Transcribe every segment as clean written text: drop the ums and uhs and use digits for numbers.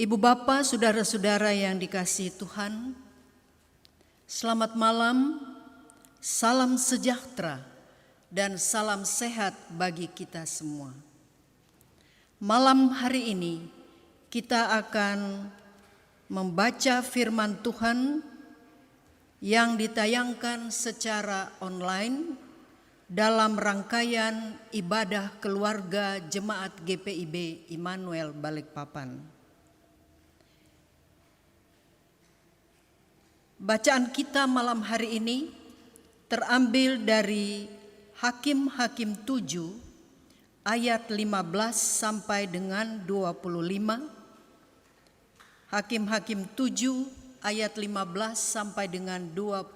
Ibu Bapa, saudara-saudara yang dikasihi Tuhan, selamat malam, salam sejahtera dan salam sehat bagi kita semua. Malam hari ini kita akan membaca firman Tuhan yang ditayangkan secara online dalam rangkaian ibadah keluarga Jemaat GPIB Immanuel Balikpapan. Bacaan kita malam hari ini terambil dari Hakim-Hakim 7 ayat 15 sampai dengan 25. Hakim-Hakim 7 ayat 15 sampai dengan 25.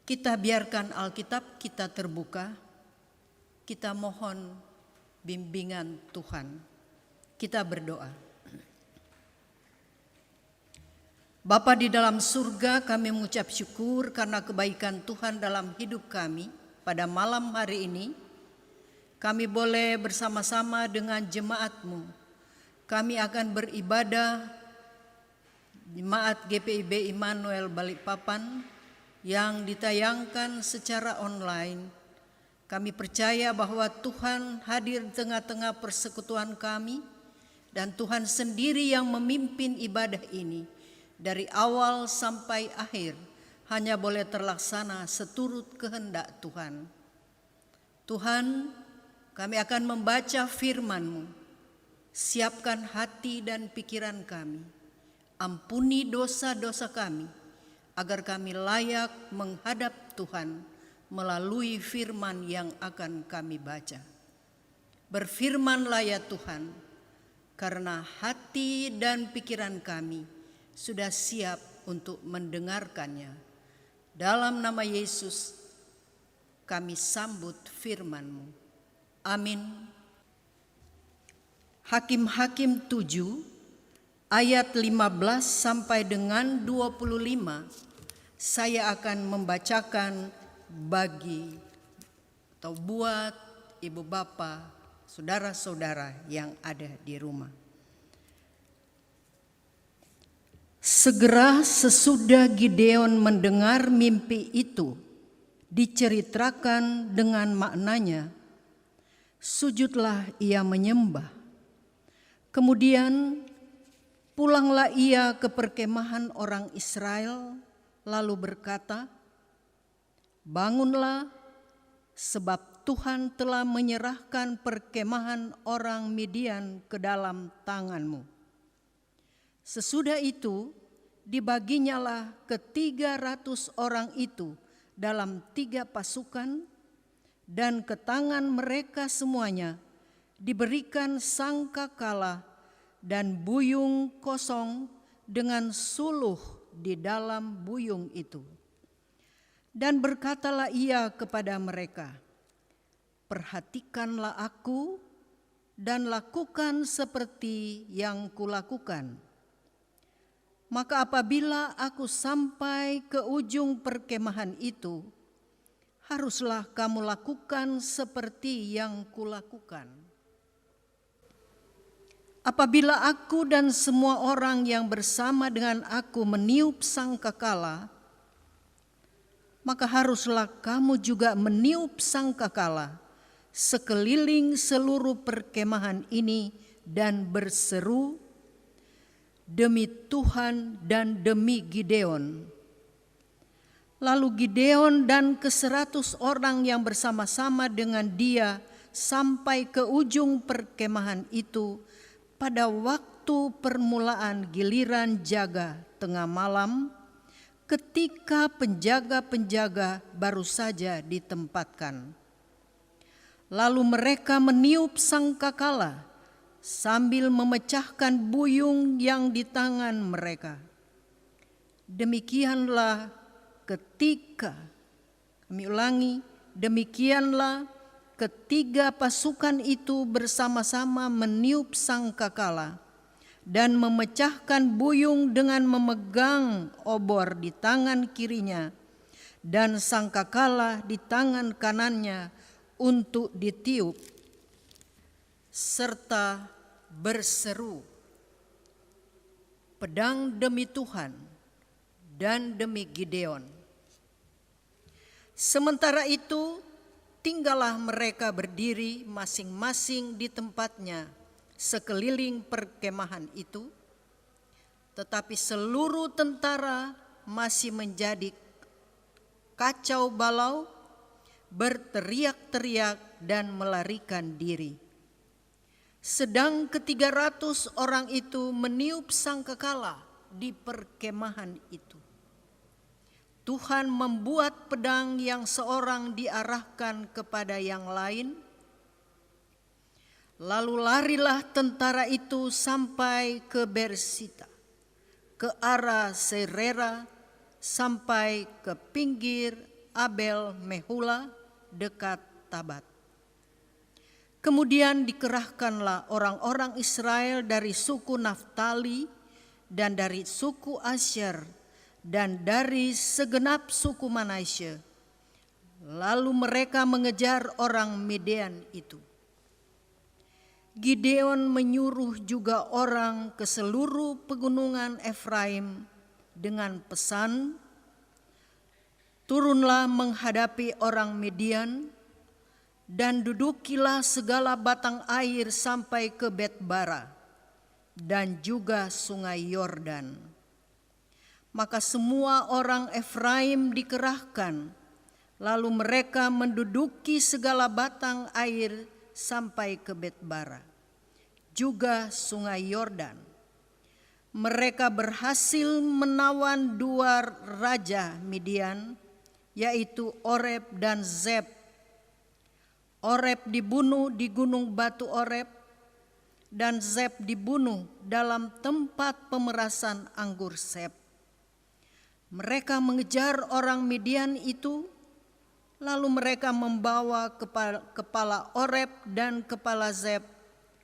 Kita biarkan Alkitab kita terbuka. Kita mohon bimbingan Tuhan. Kita berdoa. Bapa di dalam surga, kami mengucap syukur karena kebaikan Tuhan dalam hidup kami. Pada malam hari ini, kami boleh bersama-sama dengan jemaat-Mu. Kami akan beribadah Jemaat GPIB Immanuel Balikpapan yang ditayangkan secara online. Kami percaya bahwa Tuhan hadir di tengah-tengah persekutuan kami dan Tuhan sendiri yang memimpin ibadah ini. Dari awal sampai akhir hanya boleh terlaksana seturut kehendak Tuhan. Tuhan, kami akan membaca firman-Mu. Siapkan hati dan pikiran kami. Ampuni dosa-dosa kami, agar kami layak menghadap Tuhan melalui firman yang akan kami baca. Berfirmanlah ya Tuhan, karena hati dan pikiran kami sudah siap untuk mendengarkannya. Dalam nama Yesus kami sambut firman-Mu. Amin. Hakim-Hakim 7 ayat 15 sampai dengan 25 saya akan membacakan bagi atau buat ibu bapa, saudara-saudara yang ada di rumah. Segera sesudah Gideon mendengar mimpi itu diceritakan dengan maknanya, sujudlah ia menyembah. Kemudian pulanglah ia ke perkemahan orang Israel, lalu berkata, bangunlah, sebab Tuhan telah menyerahkan perkemahan orang Midian ke dalam tanganmu. Sesudah itu dibaginyalah ke 300 orang itu dalam 3 pasukan, dan ke tangan mereka semuanya diberikan sangkakala dan buyung kosong dengan suluh di dalam buyung itu. Dan berkatalah ia kepada mereka, perhatikanlah aku dan lakukan seperti yang kulakukan. Maka apabila aku sampai ke ujung perkemahan itu, haruslah kamu lakukan seperti yang kulakukan. Apabila aku dan semua orang yang bersama dengan aku meniup sangkakala, maka haruslah kamu juga meniup sangkakala sekeliling seluruh perkemahan ini dan berseru, demi Tuhan dan demi Gideon. Lalu Gideon dan ke-100 orang yang bersama-sama dengan dia sampai ke ujung perkemahan itu pada waktu permulaan giliran jaga tengah malam, ketika penjaga-penjaga baru saja ditempatkan. Lalu mereka meniup sangkakala sambil memecahkan buyung yang di tangan mereka. Demikianlah ketika, kami ulangi, demikianlah ketiga pasukan itu bersama-sama meniup sangkakala dan memecahkan buyung dengan memegang obor di tangan kirinya dan sangkakala di tangan kanannya untuk ditiup. serta berseru, "Pedang demi Tuhan dan demi Gideon." Sementara itu, tinggallah mereka berdiri masing-masing di tempatnya sekeliling perkemahan itu, tetapi seluruh tentara masih menjadi kacau balau, berteriak-teriak dan melarikan diri. Sedang ke-300 orang itu meniup sangkakala di perkemahan itu. Tuhan membuat pedang yang seorang diarahkan kepada yang lain. Lalu larilah tentara itu sampai ke Bersita, ke arah Serera, sampai ke pinggir Abel Mehula dekat Tabat. Kemudian dikerahkanlah orang-orang Israel dari suku Naftali dan dari suku Asyer dan dari segenap suku Manasye. Lalu mereka mengejar orang Midian itu. Gideon menyuruh juga orang ke seluruh pegunungan Efraim dengan pesan, "Turunlah menghadapi orang Midian dan dudukilah segala batang air sampai ke Bet-bara dan juga sungai Yordan." Maka semua orang Efraim dikerahkan, lalu mereka menduduki segala batang air sampai ke Bet-bara, juga sungai Yordan. Mereka berhasil menawan 2 raja Midian, yaitu Oreb dan Zeb. Oreb dibunuh di gunung batu Oreb, dan Zeb dibunuh dalam tempat pemerasan anggur Zeb. Mereka mengejar orang Midian itu, lalu mereka membawa kepala Oreb dan kepala Zeb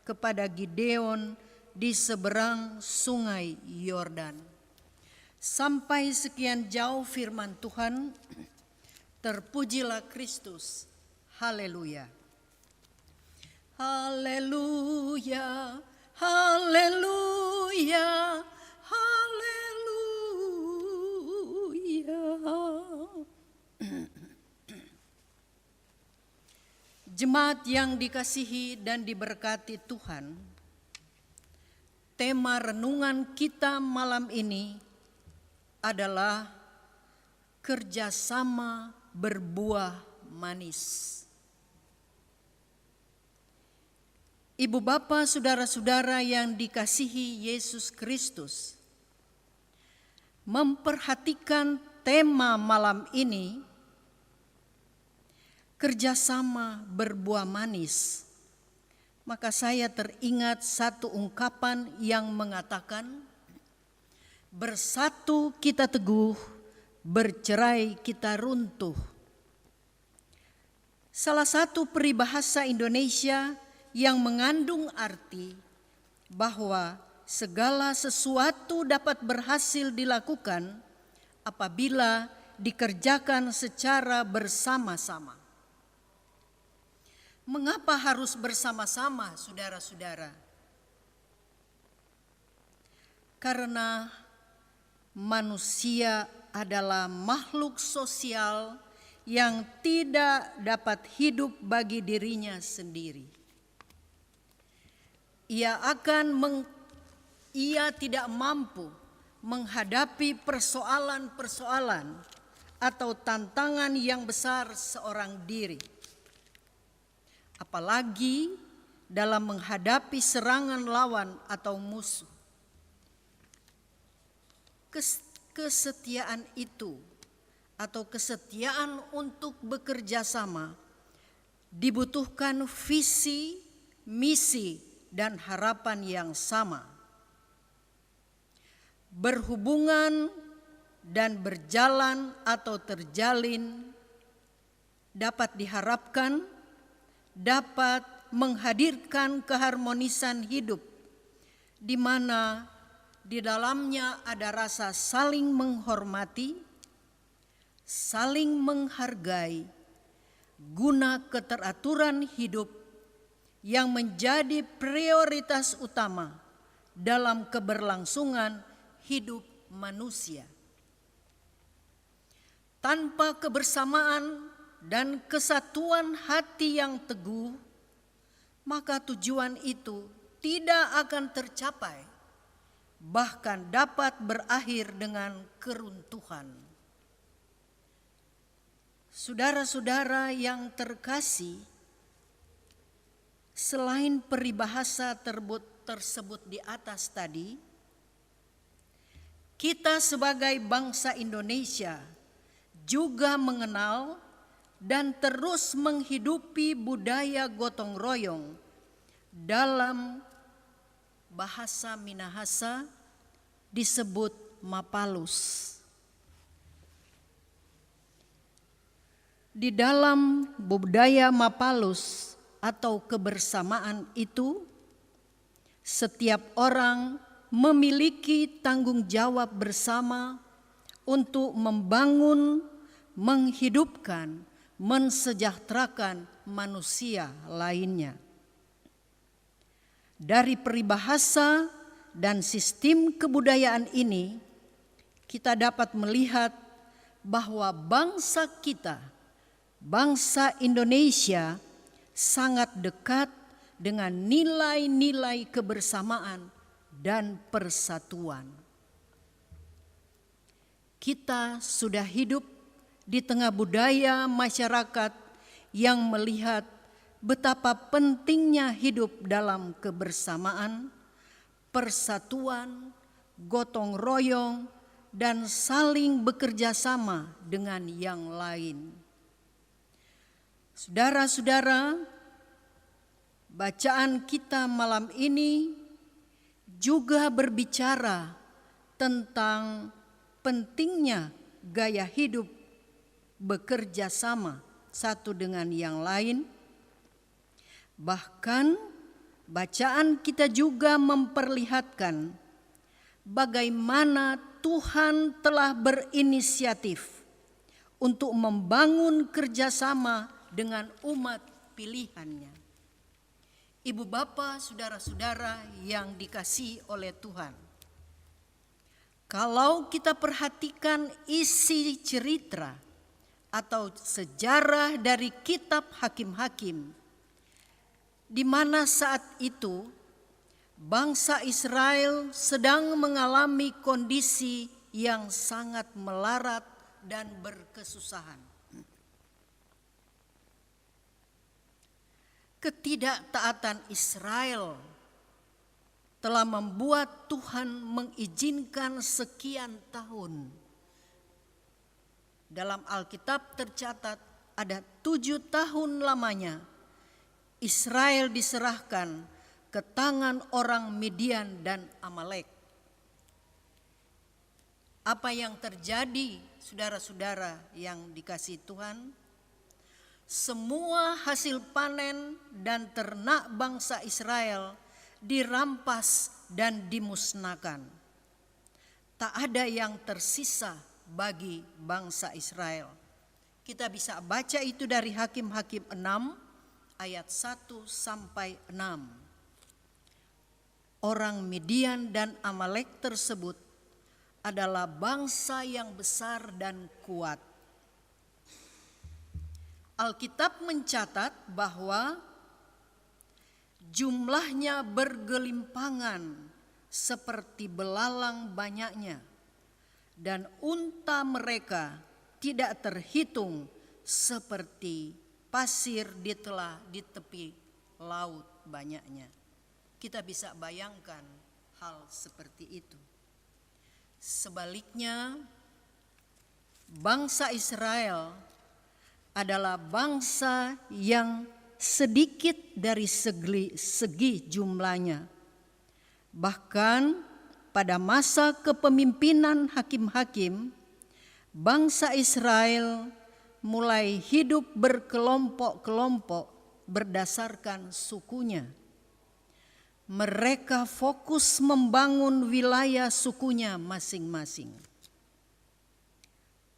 kepada Gideon di seberang sungai Yordan. Sampai sekian jauh firman Tuhan. Terpujilah Kristus. Haleluya. Haleluya, haleluya, haleluya. Jemaat yang dikasihi dan diberkati Tuhan, tema renungan kita malam ini adalah kerjasama berbuah manis. Ibu bapa, saudara-saudara yang dikasihi Yesus Kristus, memperhatikan tema malam ini, kerjasama berbuah manis, maka saya teringat satu ungkapan yang mengatakan, "Bersatu kita teguh, bercerai kita runtuh." Salah satu peribahasa Indonesia yang mengandung arti bahwa segala sesuatu dapat berhasil dilakukan apabila dikerjakan secara bersama-sama. Mengapa harus bersama-sama, saudara-saudara? Karena manusia adalah makhluk sosial yang tidak dapat hidup bagi dirinya sendiri. Ia tidak mampu menghadapi persoalan-persoalan atau tantangan yang besar seorang diri, apalagi dalam menghadapi serangan lawan atau musuh. Kesetiaan itu atau kesetiaan untuk bekerja sama dibutuhkan visi, misi, dan harapan yang sama. Berhubungan dan berjalan atau terjalin dapat diharapkan dapat menghadirkan keharmonisan hidup di mana di dalamnya ada rasa saling menghormati, saling menghargai, guna keteraturan hidup yang menjadi prioritas utama dalam keberlangsungan hidup manusia. Tanpa kebersamaan dan kesatuan hati yang teguh, maka tujuan itu tidak akan tercapai, bahkan dapat berakhir dengan keruntuhan. Saudara-saudara yang terkasih, selain peribahasa tersebut di atas tadi, kita sebagai bangsa Indonesia juga mengenal dan terus menghidupi budaya gotong royong dalam bahasa Minahasa disebut Mapalus. Di dalam budaya Mapalus atau kebersamaan itu, setiap orang memiliki tanggung jawab bersama untuk membangun, menghidupkan, mensejahterakan manusia lainnya. Dari peribahasa dan sistem kebudayaan ini, kita dapat melihat bahwa bangsa kita, bangsa Indonesia, sangat dekat dengan nilai-nilai kebersamaan dan persatuan. Kita sudah hidup di tengah budaya masyarakat yang melihat betapa pentingnya hidup dalam kebersamaan, persatuan, gotong royong, dan saling bekerja sama dengan yang lain. Saudara-saudara, bacaan kita malam ini juga berbicara tentang pentingnya gaya hidup bekerja sama satu dengan yang lain. Bahkan bacaan kita juga memperlihatkan bagaimana Tuhan telah berinisiatif untuk membangun kerjasama dengan umat pilihannya. Ibu bapa, saudara-saudara yang dikasihi oleh Tuhan, kalau kita perhatikan isi cerita atau sejarah dari kitab Hakim-Hakim, di mana saat itu bangsa Israel sedang mengalami kondisi yang sangat melarat dan berkesusahan. Ketidaktaatan Israel telah membuat Tuhan mengizinkan sekian tahun. Dalam Alkitab tercatat ada 7 tahun lamanya Israel diserahkan ke tangan orang Midian dan Amalek. Apa yang terjadi, saudara-saudara yang dikasihi Tuhan? Semua hasil panen dan ternak bangsa Israel dirampas dan dimusnahkan. Tak ada yang tersisa bagi bangsa Israel. Kita bisa baca itu dari Hakim-Hakim 6 ayat 1 sampai 6. Orang Midian dan Amalek tersebut adalah bangsa yang besar dan kuat. Alkitab mencatat bahwa jumlahnya bergelimpangan seperti belalang banyaknya, dan unta mereka tidak terhitung seperti pasir di tepi laut banyaknya. Kita bisa bayangkan hal seperti itu. Sebaliknya, bangsa Israel adalah bangsa yang sedikit dari segi jumlahnya. Bahkan pada masa kepemimpinan hakim-hakim, bangsa Israel mulai hidup berkelompok-kelompok berdasarkan sukunya. Mereka fokus membangun wilayah sukunya masing-masing.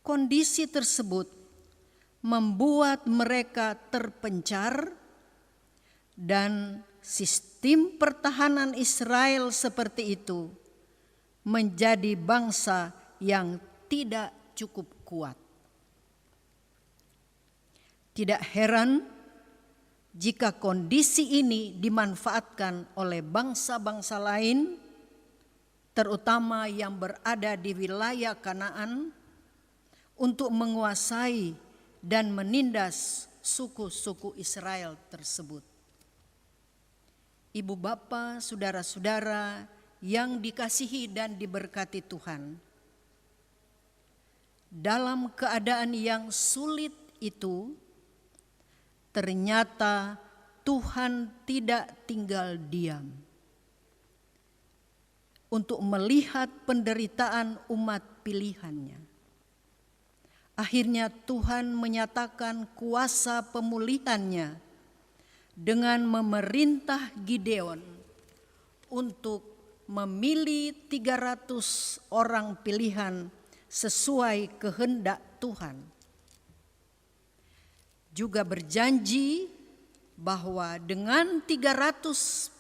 Kondisi tersebut membuat mereka terpencar dan sistem pertahanan Israel seperti itu menjadi bangsa yang tidak cukup kuat. Tidak heran jika kondisi ini dimanfaatkan oleh bangsa-bangsa lain, terutama yang berada di wilayah Kanaan, untuk menguasai dan menindas suku-suku Israel tersebut. Ibu bapa, saudara-saudara yang dikasihi dan diberkati Tuhan, dalam keadaan yang sulit itu, ternyata Tuhan tidak tinggal diam untuk melihat penderitaan umat pilihannya. Akhirnya Tuhan menyatakan kuasa pemulihannya dengan memerintah Gideon untuk memilih 300 orang pilihan sesuai kehendak Tuhan. Juga berjanji bahwa dengan 300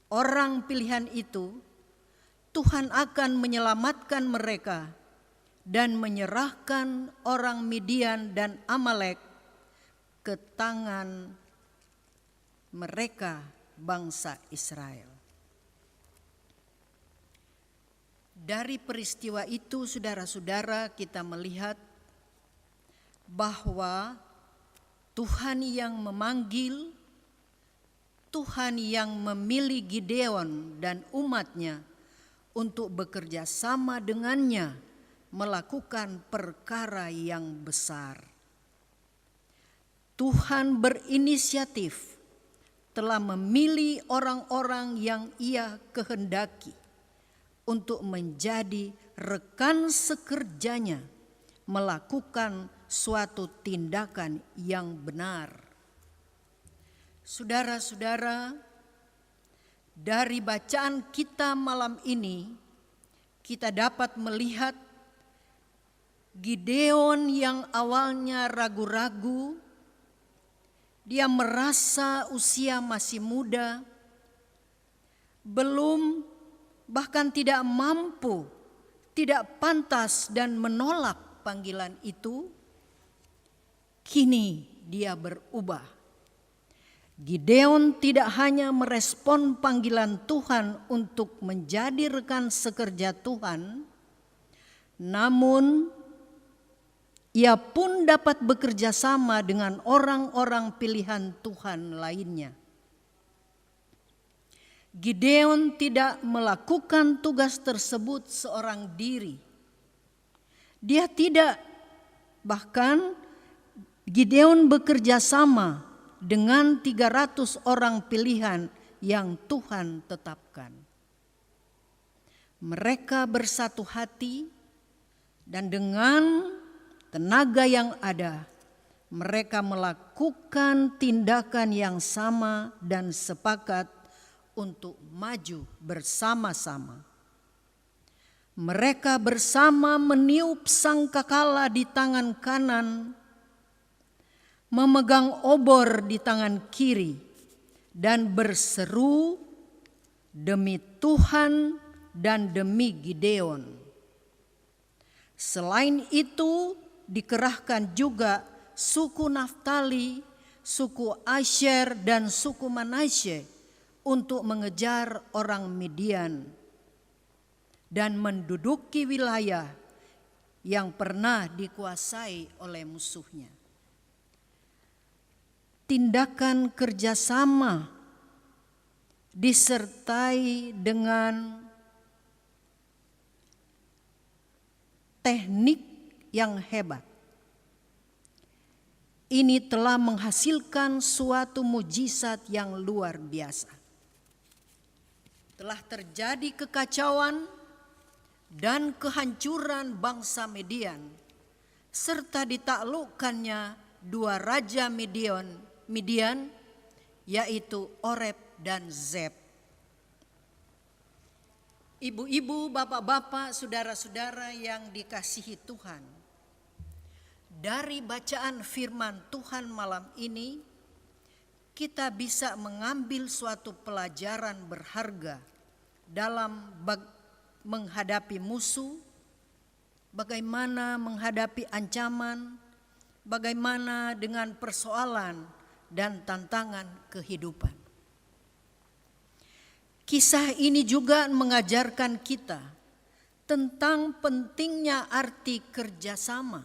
orang pilihan itu, Tuhan akan menyelamatkan mereka dan menyerahkan orang Midian dan Amalek ke tangan mereka, bangsa Israel. Dari peristiwa itu, saudara-saudara, kita melihat bahwa Tuhan yang memanggil, Tuhan yang memilih Gideon dan umatnya untuk bekerja sama dengannya melakukan perkara yang besar. Tuhan berinisiatif telah memilih orang-orang yang Ia kehendaki untuk menjadi rekan sekerjanya melakukan suatu tindakan yang benar. Saudara-saudara, dari bacaan kita malam ini, kita dapat melihat Gideon yang awalnya ragu-ragu, dia merasa usia masih muda, belum, bahkan tidak mampu, tidak pantas dan menolak panggilan itu. Kini dia berubah. Gideon tidak hanya merespon panggilan Tuhan untuk menjadi rekan sekerja Tuhan, namun ia pun dapat bekerja sama dengan orang-orang pilihan Tuhan lainnya. Gideon tidak melakukan tugas tersebut seorang diri. Dia tidak, bahkan Gideon bekerja sama dengan 300 orang pilihan yang Tuhan tetapkan. Mereka bersatu hati dan dengan tenaga yang ada, mereka melakukan tindakan yang sama dan sepakat untuk maju bersama-sama. Mereka bersama meniup sangkakala di tangan kanan, memegang obor di tangan kiri, dan berseru demi Tuhan dan demi Gideon. Selain itu, dikerahkan juga suku Naftali, suku Asyer, dan suku Manasye untuk mengejar orang Midian dan menduduki wilayah yang pernah dikuasai oleh musuhnya. Tindakan kerjasama disertai dengan teknik yang hebat. Ini telah menghasilkan suatu mujizat yang luar biasa. Telah terjadi kekacauan dan kehancuran bangsa Midian, serta ditaklukkannya dua raja Midian, yaitu Oreb dan Zeb. Ibu-ibu, bapak-bapak, saudara-saudara yang dikasihi Tuhan, dari bacaan firman Tuhan malam ini, kita bisa mengambil suatu pelajaran berharga dalam menghadapi musuh, bagaimana menghadapi ancaman, bagaimana dengan persoalan dan tantangan kehidupan. Kisah ini juga mengajarkan kita tentang pentingnya arti kerjasama.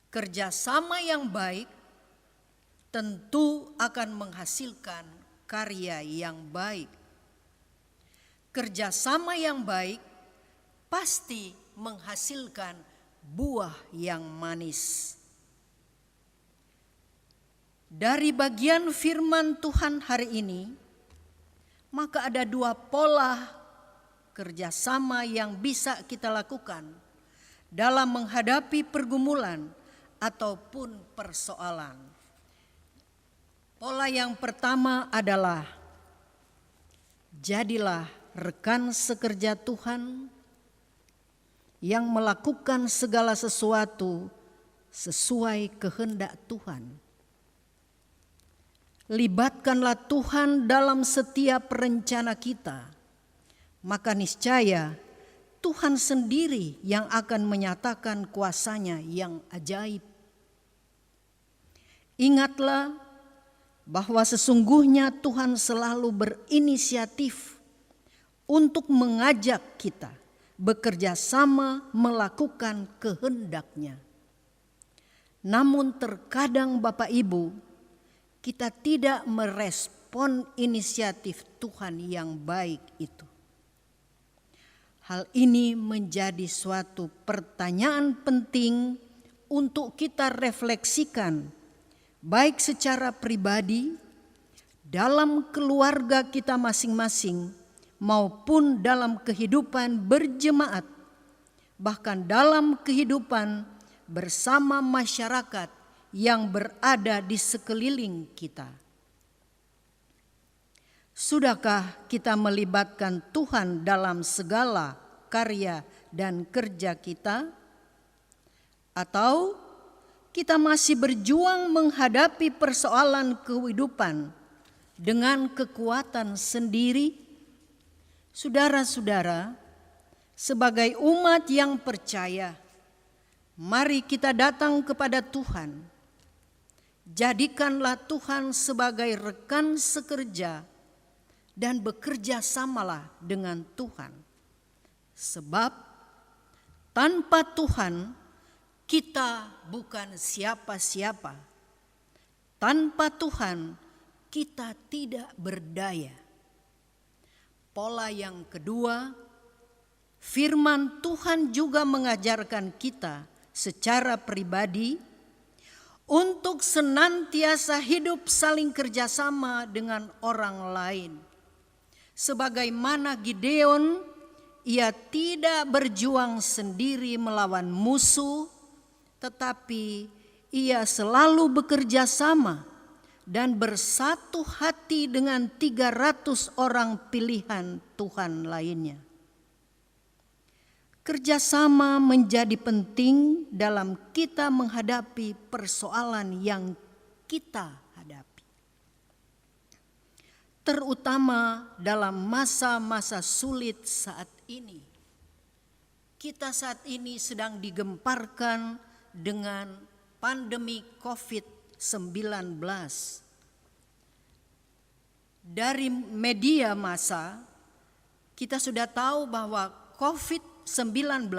Kerjasama yang baik tentu akan menghasilkan karya yang baik. Kerjasama yang baik pasti menghasilkan buah yang manis. Dari bagian firman Tuhan hari ini, maka ada dua pola kerjasama yang bisa kita lakukan dalam menghadapi pergumulan ataupun persoalan. Pola yang pertama adalah jadilah rekan sekerja Tuhan yang melakukan segala sesuatu sesuai kehendak Tuhan. Libatkanlah Tuhan dalam setiap rencana kita, maka niscaya Tuhan sendiri yang akan menyatakan kuasa-Nya yang ajaib. Ingatlah bahwa sesungguhnya Tuhan selalu berinisiatif untuk mengajak kita bekerja sama melakukan kehendak-Nya. Namun terkadang Bapak Ibu, kita tidak merespon inisiatif Tuhan yang baik itu. Hal ini menjadi suatu pertanyaan penting untuk kita refleksikan, baik secara pribadi, dalam keluarga kita masing-masing, maupun dalam kehidupan berjemaat, bahkan dalam kehidupan bersama masyarakat yang berada di sekeliling kita. Sudahkah kita melibatkan Tuhan dalam segala karya dan kerja kita? Atau kita masih berjuang menghadapi persoalan kehidupan dengan kekuatan sendiri? Saudara-saudara, sebagai umat yang percaya, mari kita datang kepada Tuhan. Jadikanlah Tuhan sebagai rekan sekerja dan bekerja samalah dengan Tuhan. Sebab tanpa Tuhan kita bukan siapa-siapa. Tanpa Tuhan kita tidak berdaya. Pola yang kedua, firman Tuhan juga mengajarkan kita secara pribadi untuk senantiasa hidup saling kerjasama dengan orang lain. Sebagaimana Gideon, ia tidak berjuang sendiri melawan musuh, tetapi ia selalu bekerja sama dan bersatu hati dengan 300 orang pilihan Tuhan lainnya. Kerjasama menjadi penting dalam kita menghadapi persoalan yang kita hadapi. Terutama dalam masa-masa sulit saat ini. Kita saat ini sedang digemparkan dengan pandemi COVID-19. Dari media massa, kita sudah tahu bahwa COVID-19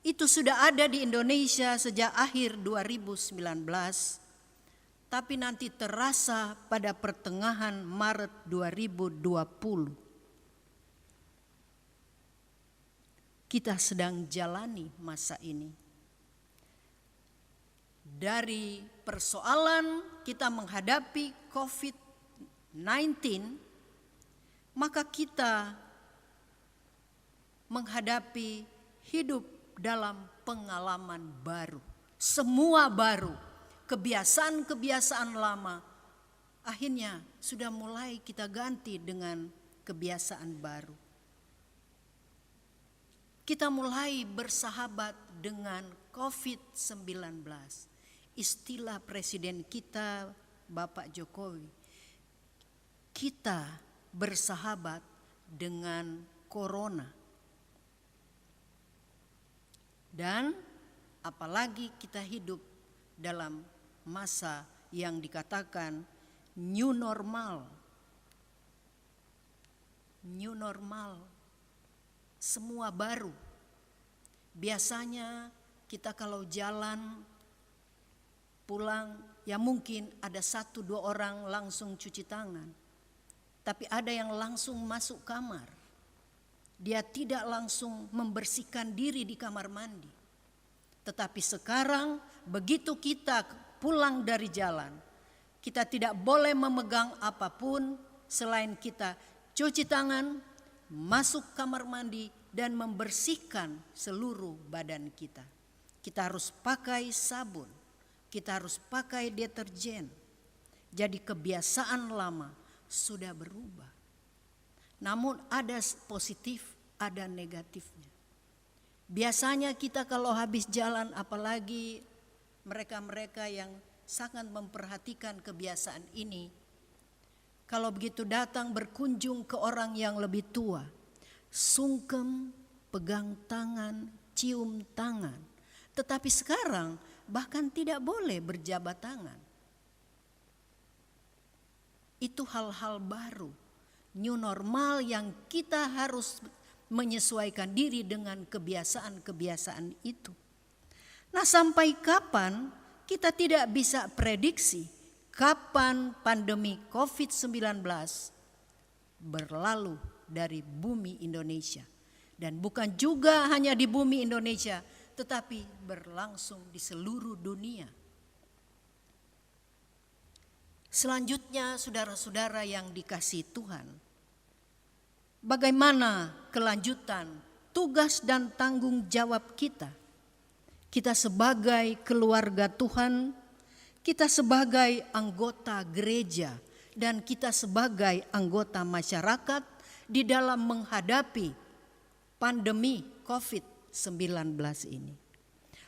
itu sudah ada di Indonesia sejak akhir 2019. Tapi nanti terasa pada pertengahan Maret 2020. Kita sedang jalani masa ini. Dari persoalan kita menghadapi COVID-19, maka kita menghadapi hidup dalam pengalaman baru. Semua baru. Kebiasaan-kebiasaan lama akhirnya sudah mulai kita ganti dengan kebiasaan baru. Kita mulai bersahabat dengan COVID-19. Istilah presiden kita Bapak Jokowi, kita bersahabat dengan corona. Dan apalagi kita hidup dalam masa yang dikatakan new normal. New normal, semua baru. Biasanya kita kalau jalan pulang, ya mungkin ada 1-2 orang langsung cuci tangan. Tapi ada yang langsung masuk kamar. Dia tidak langsung membersihkan diri di kamar mandi. Tetapi sekarang begitu kita pulang dari jalan, kita tidak boleh memegang apapun selain kita cuci tangan, masuk kamar mandi, dan membersihkan seluruh badan kita. Kita harus pakai sabun, kita harus pakai deterjen. Jadi kebiasaan lama sudah berubah. Namun ada positif, ada negatifnya. Biasanya kita kalau habis jalan, apalagi mereka-mereka yang sangat memperhatikan kebiasaan ini, kalau begitu datang berkunjung ke orang yang lebih tua, sungkem, pegang tangan, cium tangan. Tetapi sekarang bahkan tidak boleh berjabat tangan. Itu hal-hal baru, new normal yang kita harus menyesuaikan diri dengan kebiasaan-kebiasaan itu. Nah, sampai kapan kita tidak bisa prediksi kapan pandemi COVID-19 berlalu dari bumi Indonesia. Dan bukan juga hanya di bumi Indonesia, tetapi berlangsung di seluruh dunia. Selanjutnya, saudara-saudara yang dikasihi Tuhan, bagaimana kelanjutan tugas dan tanggung jawab kita? Kita sebagai keluarga Tuhan, kita sebagai anggota gereja, dan kita sebagai anggota masyarakat di dalam menghadapi pandemi COVID-19 ini.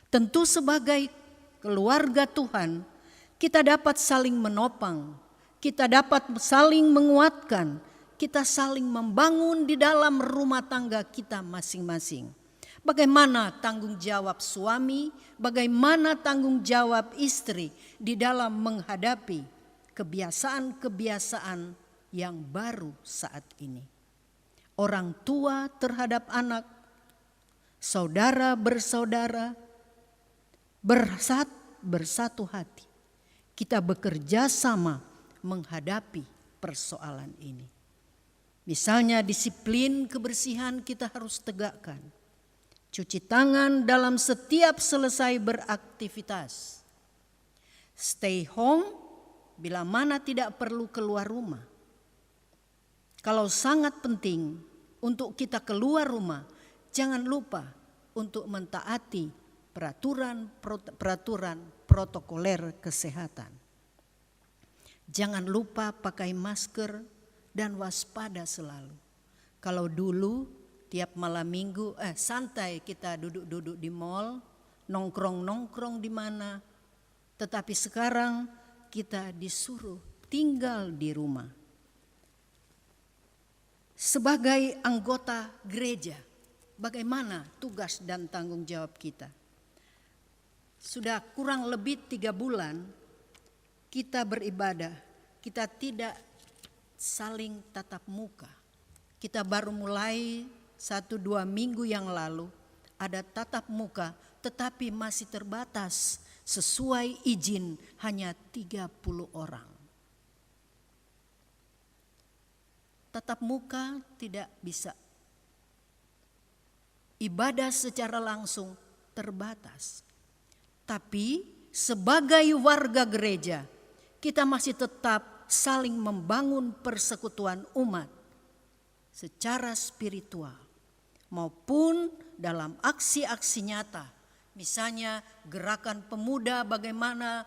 Tentu sebagai keluarga Tuhan, kita dapat saling menopang, kita dapat saling menguatkan, kita saling membangun di dalam rumah tangga kita masing-masing. Bagaimana tanggung jawab suami, bagaimana tanggung jawab istri di dalam menghadapi kebiasaan-kebiasaan yang baru saat ini. Orang tua terhadap anak, saudara bersaudara, bersatu hati. Kita bekerja sama menghadapi persoalan ini. Misalnya disiplin kebersihan kita harus tegakkan. Cuci tangan dalam setiap selesai beraktivitas. Stay home bila mana tidak perlu keluar rumah. Kalau sangat penting untuk kita keluar rumah, jangan lupa untuk mentaati peraturan protokoler kesehatan. Jangan lupa pakai masker dan waspada selalu. Kalau dulu tiap malam minggu santai kita duduk-duduk di mall, nongkrong-nongkrong di mana. Tetapi sekarang kita disuruh tinggal di rumah. Sebagai anggota gereja, bagaimana tugas dan tanggung jawab kita? Sudah kurang lebih 3 bulan kita beribadah, kita tidak saling tatap muka. Kita baru mulai 1-2 minggu yang lalu ada tatap muka, tetapi masih terbatas sesuai izin hanya 30 orang. Tatap muka tidak bisa. Ibadah secara langsung terbatas. Tapi sebagai warga gereja, kita masih tetap saling membangun persekutuan umat secara spiritual maupun dalam aksi-aksi nyata. Misalnya gerakan pemuda, bagaimana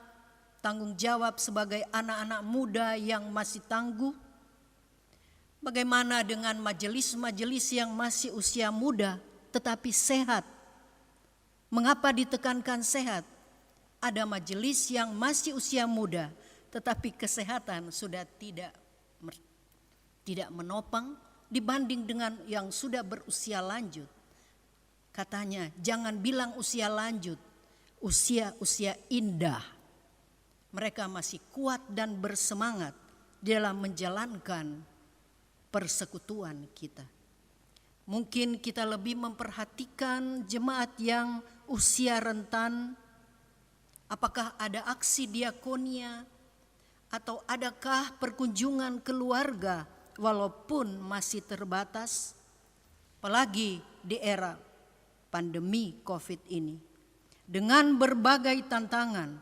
tanggung jawab sebagai anak-anak muda yang masih tangguh. Bagaimana dengan majelis-majelis yang masih usia muda tetapi sehat. Mengapa ditekankan sehat? Ada majelis yang masih usia muda tetapi kesehatan sudah tidak menopang dibanding dengan yang sudah berusia lanjut. Katanya, jangan bilang usia lanjut, usia indah. Mereka masih kuat dan bersemangat dalam menjalankan persekutuan kita. Mungkin kita lebih memperhatikan jemaat yang usia rentan. Apakah ada aksi diakonia atau adakah perkunjungan keluarga walaupun masih terbatas? Apalagi di era pandemi COVID ini. Dengan berbagai tantangan,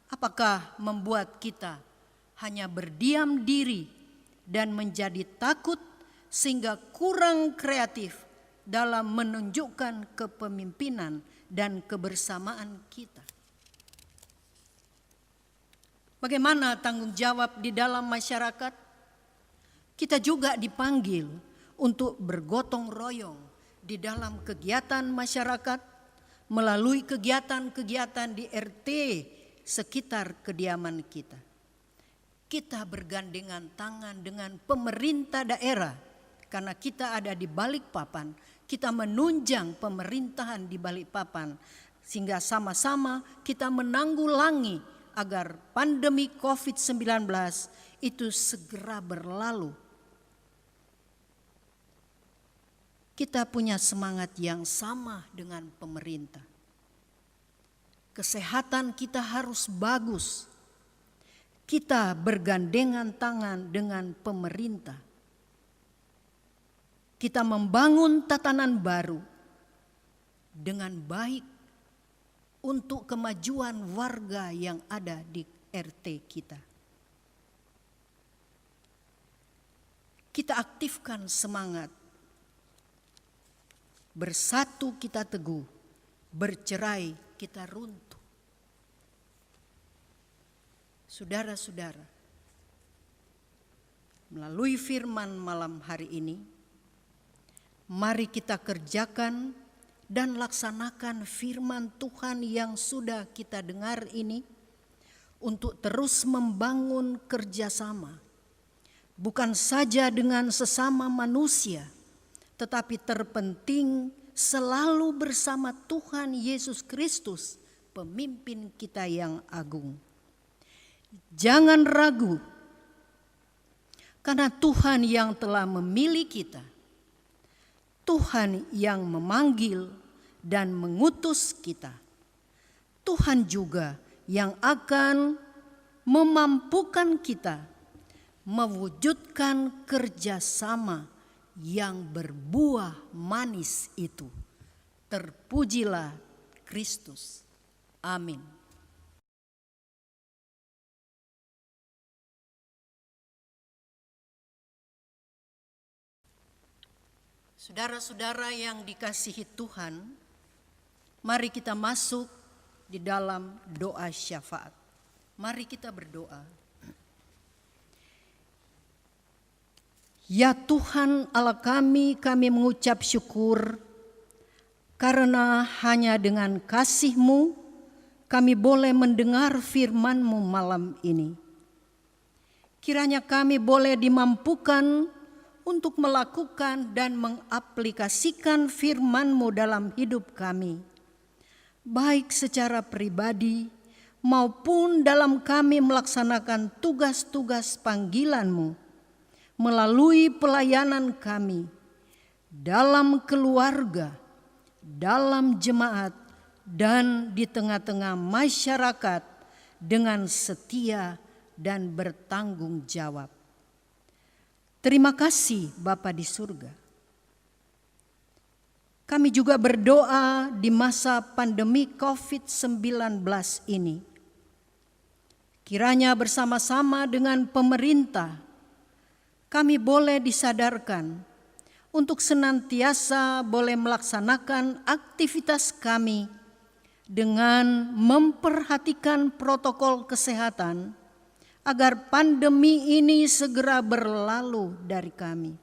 apakah membuat kita hanya berdiam diri dan menjadi takut sehingga kurang kreatif dalam menunjukkan kepemimpinan dan kebersamaan kita? Bagaimana tanggung jawab di dalam masyarakat? Kita juga dipanggil untuk bergotong royong di dalam kegiatan masyarakat melalui kegiatan-kegiatan di RT sekitar kediaman kita. Kita bergandengan tangan dengan pemerintah daerah karena kita ada di Balikpapan. Kita menunjang pemerintahan di Balikpapan sehingga sama-sama kita menanggulangi agar pandemi COVID-19 itu segera berlalu. Kita punya semangat yang sama dengan pemerintah. Kesehatan kita harus bagus. Kita bergandengan tangan dengan pemerintah. Kita membangun tatanan baru dengan baik untuk kemajuan warga yang ada di RT kita. Kita aktifkan semangat. Bersatu kita teguh, bercerai kita runtuh. Saudara-saudara, melalui firman malam hari ini, mari kita kerjakan dan laksanakan firman Tuhan yang sudah kita dengar ini untuk terus membangun kerjasama, bukan saja dengan sesama manusia, tetapi terpenting selalu bersama Tuhan Yesus Kristus, pemimpin kita yang agung. Jangan ragu, karena Tuhan yang telah memilih kita, Tuhan yang memanggil dan mengutus kita, Tuhan juga yang akan memampukan kita mewujudkan kerjasama yang berbuah manis itu. Terpujilah Kristus. Amin. Saudara-saudara yang dikasihi Tuhan, mari kita masuk di dalam doa syafaat. Mari kita berdoa. Ya Tuhan Allah kami mengucap syukur karena hanya dengan kasih-Mu kami boleh mendengar firman-Mu malam ini. Kiranya kami boleh dimampukan untuk melakukan dan mengaplikasikan firman-Mu dalam hidup kami, baik secara pribadi maupun dalam kami melaksanakan tugas-tugas panggilan-Mu melalui pelayanan kami dalam keluarga, dalam jemaat, dan di tengah-tengah masyarakat dengan setia dan bertanggung jawab. Terima kasih Bapa di surga. Kami juga berdoa di masa pandemi COVID-19 ini. Kiranya bersama-sama dengan pemerintah, kami boleh disadarkan untuk senantiasa boleh melaksanakan aktivitas kami dengan memperhatikan protokol kesehatan agar pandemi ini segera berlalu dari kami.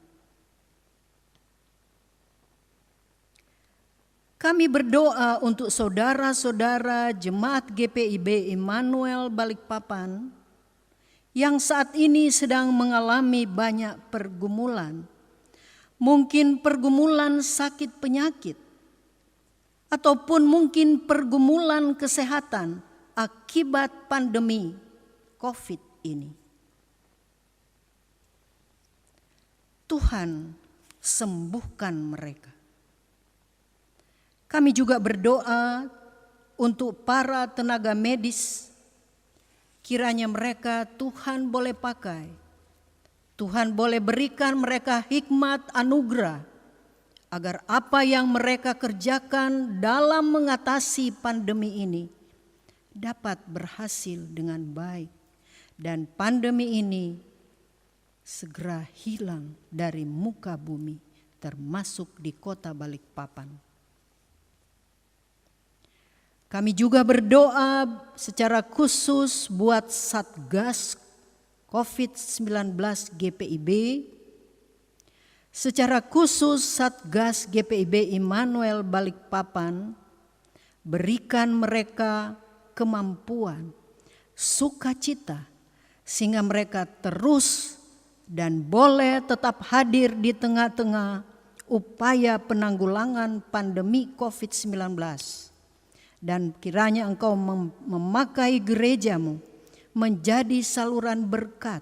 Kami berdoa untuk saudara-saudara jemaat GPIB Immanuel Balikpapan yang saat ini sedang mengalami banyak pergumulan. Mungkin pergumulan sakit penyakit, ataupun mungkin pergumulan kesehatan akibat pandemi COVID ini. Tuhan, sembuhkan mereka. Kami juga berdoa untuk para tenaga medis, kiranya mereka Tuhan boleh pakai. Tuhan boleh berikan mereka hikmat anugerah, agar apa yang mereka kerjakan dalam mengatasi pandemi ini dapat berhasil dengan baik. Dan pandemi ini segera hilang dari muka bumi, termasuk di kota Balikpapan. Kami juga berdoa secara khusus buat Satgas COVID-19 GPIB, secara khusus Satgas GPIB Immanuel Balikpapan, berikan mereka kemampuan, sukacita, sehingga mereka terus dan boleh tetap hadir di tengah-tengah upaya penanggulangan pandemi COVID-19. Dan kiranya Engkau memakai gerejamu menjadi saluran berkat,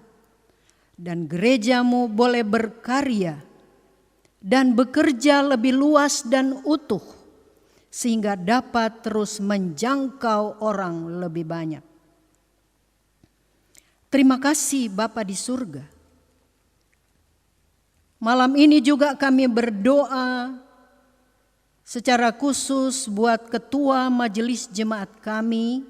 dan gerejamu boleh berkarya dan bekerja lebih luas dan utuh, sehingga dapat terus menjangkau orang lebih banyak. Terima kasih Bapa di surga. Malam ini juga kami berdoa secara khusus buat Ketua Majelis Jemaat kami,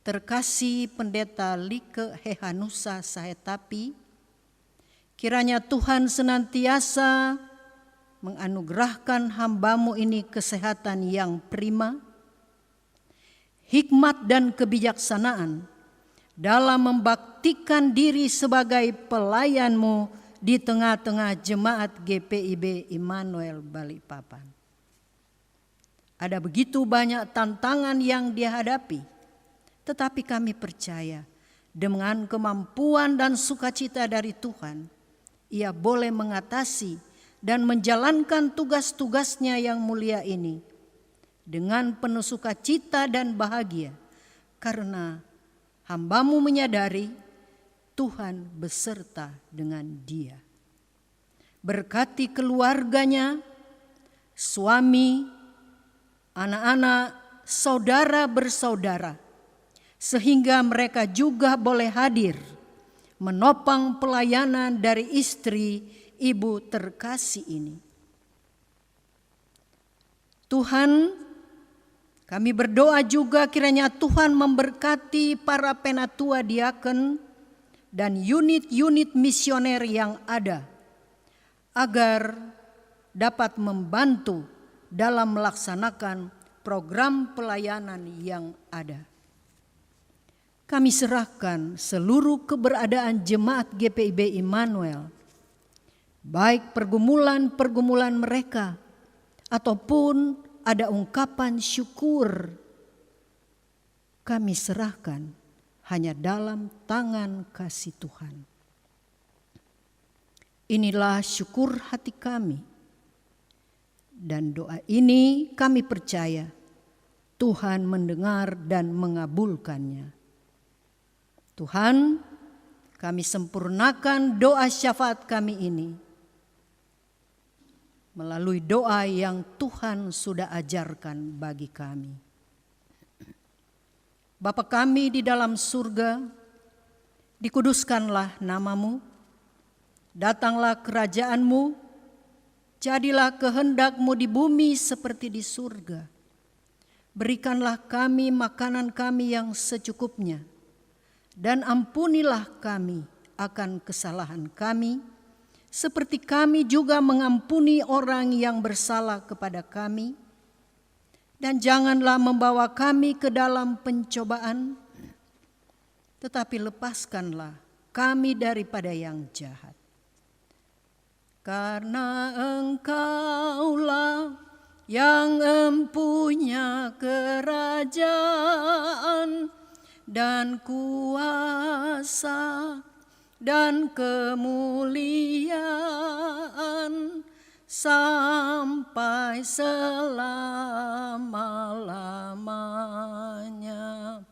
terkasih Pendeta Like Hehanusa Sahetapi. Kiranya Tuhan senantiasa menganugerahkan hamba-Mu ini kesehatan yang prima, hikmat dan kebijaksanaan dalam membaktikan diri sebagai pelayan-Mu di tengah-tengah jemaat GPIB Immanuel Balikpapan. Ada begitu banyak tantangan yang dihadapi, tetapi kami percaya dengan kemampuan dan sukacita dari Tuhan, Ia boleh mengatasi dan menjalankan tugas-tugasnya yang mulia ini dengan penuh sukacita dan bahagia, karena hamba-Mu menyadari Tuhan beserta dengan dia. Berkati keluarganya, suami, anak-anak, saudara bersaudara, sehingga mereka juga boleh hadir menopang pelayanan dari istri ibu terkasih ini. Tuhan, kami berdoa juga kiranya Tuhan memberkati para penatua diaken dan unit-unit misioner yang ada, agar dapat membantu dalam melaksanakan program pelayanan yang ada. Kami serahkan seluruh keberadaan jemaat GPIB Immanuel, baik pergumulan-pergumulan mereka ataupun ada ungkapan syukur, kami serahkan hanya dalam tangan kasih Tuhan. Inilah syukur hati kami, dan doa ini kami percaya Tuhan mendengar dan mengabulkannya. Tuhan, kami sempurnakan doa syafaat kami ini melalui doa yang Tuhan sudah ajarkan bagi kami. Bapa kami di dalam surga, dikuduskanlah nama-Mu, datanglah kerajaan-Mu, jadilah kehendak-Mu di bumi seperti di surga. Berikanlah kami makanan kami yang secukupnya, dan ampunilah kami akan kesalahan kami, seperti kami juga mengampuni orang yang bersalah kepada kami. Dan janganlah membawa kami ke dalam pencobaan, tetapi lepaskanlah kami daripada yang jahat. Karena Engkaulah yang empunya kerajaan dan kuasa dan kemuliaan sampai selama-lamanya.